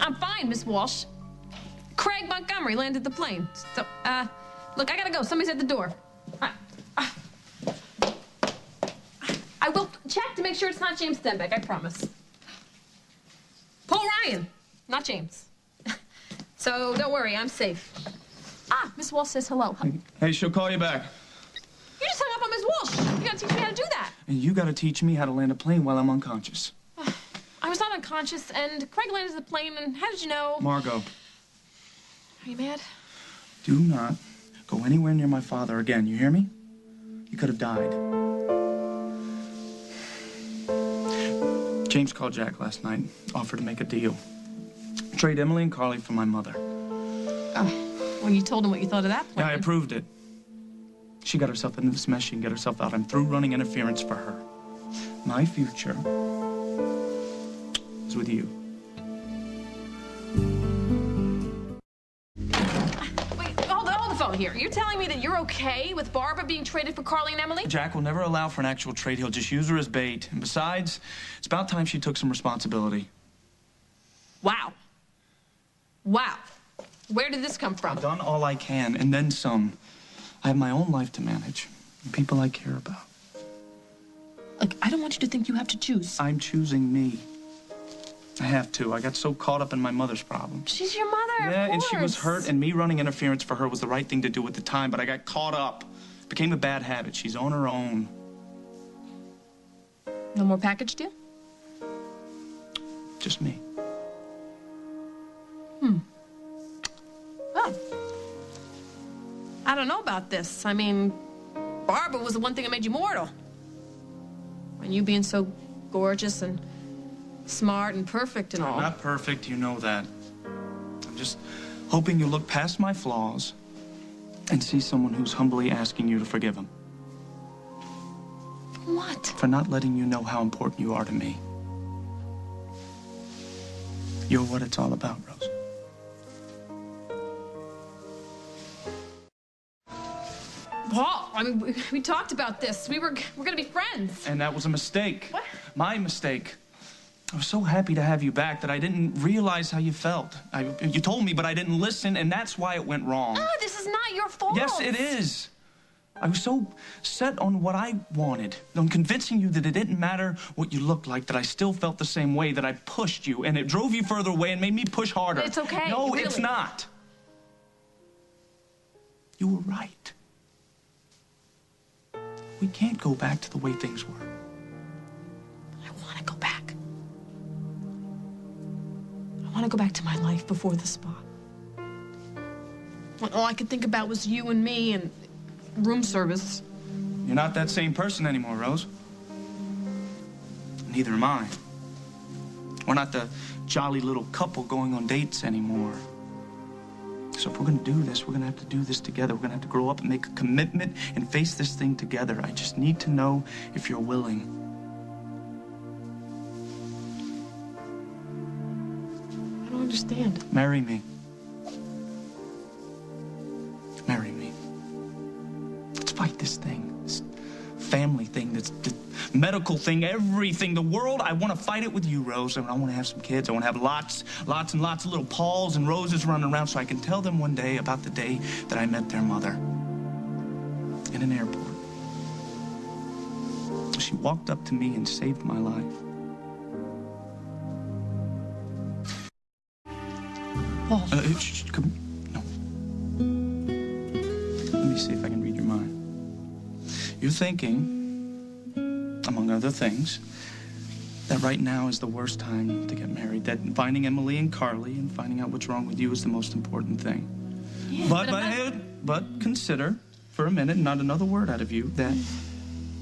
I'm fine, Miss Walsh. Craig Montgomery landed the plane. So, look, I gotta go. Somebody's at the door. I will check to make sure it's not James Stenbeck, I promise. Paul Ryan, not James. So don't worry, I'm safe. Ah, Miss Walsh says hello. Hey, she'll call you back. You just hung up on Miss Walsh. You gotta teach me how to do that. And you gotta teach me how to land a plane while I'm unconscious. I was not unconscious, and Craig landed the plane, and how did you know? Margot. Are you mad? Do not go anywhere near my father again, you hear me? You could have died. James called Jack last night, offered to make a deal. Trade Emily and Carly for my mother. Oh, well, you told him what you thought of that plan. Yeah, I approved it. She got herself into this mess, she can get herself out. I'm through running interference for her. My future is with you. Wait, hold the phone here. You're telling me that you're okay with Barbara being traded for Carly and Emily? Jack will never allow for an actual trade. He'll just use her as bait. And besides, it's about time she took some responsibility. Wow. Wow. Where did this come from? I've done all I can, and then some. I have my own life to manage, and people I care about. Look, I don't want you to think you have to choose. I'm choosing me. I have to. I got so caught up in my mother's problems. She's your mother, Yeah, of and course. she was hurt, and me running interference for her was the right thing to do at the time, but I got caught up. It became a bad habit. She's on her own. No more package deal? Just me. Oh. I don't know about this. I mean, Barbara was the one thing that made you mortal. And you being so gorgeous and smart and perfect and all. I'm not perfect, you know that. I'm just hoping you look past my flaws and see someone who's humbly asking you to forgive him. What? For not letting you know how important you are to me. You're what it's all about, Rose. Paul, I mean, we talked about this. We're gonna be friends. And that was a mistake. What? My mistake. I was so happy to have you back that I didn't realize how you felt. You told me, but I didn't listen, and that's why it went wrong. Ah, this is not your fault. Yes, it is. I was so set on what I wanted, on convincing you that it didn't matter what you looked like, that I still felt the same way, that I pushed you, and it drove you further away and made me push harder. It's okay. No, really. It's not. You were right. We can't go back to the way things were. I want to go back. I want to go back to my life before the spa. When all I could think about was you and me and room service. You're not that same person anymore, Rose. Neither am I. We're not the jolly little couple going on dates anymore. So if we're gonna do this, we're gonna have to do this together. We're gonna have to grow up and make a commitment and face this thing together. I just need to know if you're willing. I don't understand. Marry me. Marry me. Let's fight this thing, this family thing, this medical thing, everything, the world. I want to fight it with you, Rose. And I want to have some kids. I want to have lots and lots of little Pauls and Roses running around so I can tell them one day about the day that I met their mother in an airport. She walked up to me and saved my life. Paul. Come. No. Let me see if I can read your mind. You're thinking, among other things, that right now is the worst time to get married, that finding Emily and Carly and finding out what's wrong with you is the most important thing. Yeah, But consider for a minute, not another word out of you, that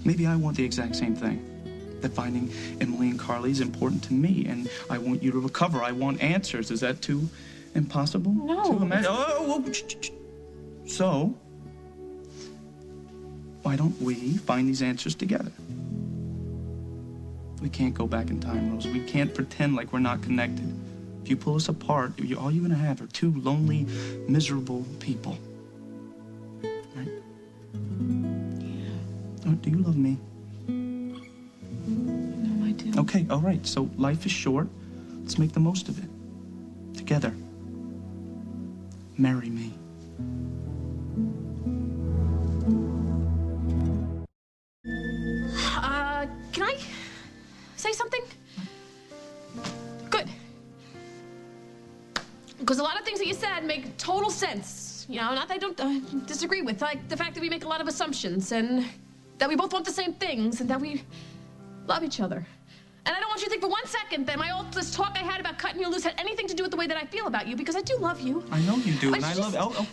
maybe I want the exact same thing. That finding Emily and Carly is important to me, and I want you to recover. I want answers. Is that too impossible? No. To imagine? Oh, so, why don't we find these answers together? We can't go back in time, Rose. We can't pretend like we're not connected. If you pull us apart, all you're gonna have are two lonely, miserable people. Right? Yeah. Oh, do you love me? No, I do. Okay, all right. So life is short. Let's make the most of it. Together. Marry me. Can I say something? Good. Because a lot of things that you said make total sense. You know, not that I don't disagree with, like the fact that we make a lot of assumptions and that we both want the same things and that we love each other. And I don't want you to think for 1 second that this talk I had about cutting you loose had anything to do with the way that I feel about you, because I do love you. I know you do, But and I love...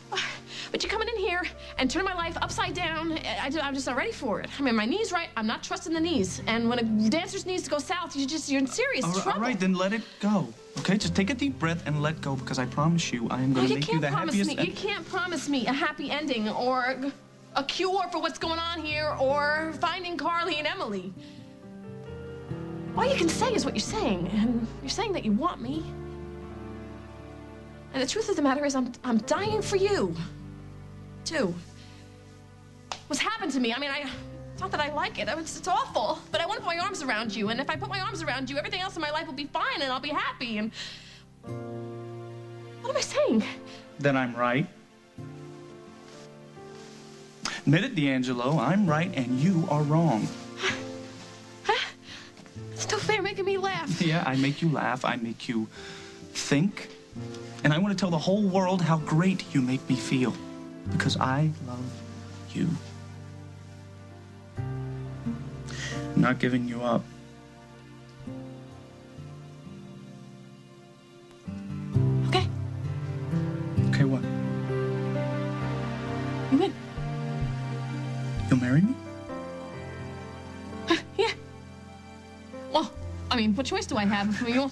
But you're coming in here and turning my life upside down. I'm just not ready for it. I mean, my knee's right. I'm not trusting the knees. And when a dancer's knees go south, you're in serious trouble. All right, then let it go. Okay, just take a deep breath and let go, because I promise you, I am going to make you the happiest... You can't promise me a happy ending or a cure for what's going on here or finding Carly and Emily. All you can say is what you're saying, and you're saying that you want me. And the truth of the matter is I'm dying for you, too. What's happened to me, I mean, it's not that I like it. It's awful, but I want to put my arms around you, and if I put my arms around you, everything else in my life will be fine, and I'll be happy, and... What am I saying? Then I'm right. Admit it, D'Angelo, I'm right and you are wrong. It's no fair making me laugh. Yeah, I make you laugh, I make you think, and I want to tell the whole world how great you make me feel, because I love you. I'm not giving you up. Okay. Okay, what? You win. You'll marry me? Yeah. Well, I mean, what choice do I have? I mean,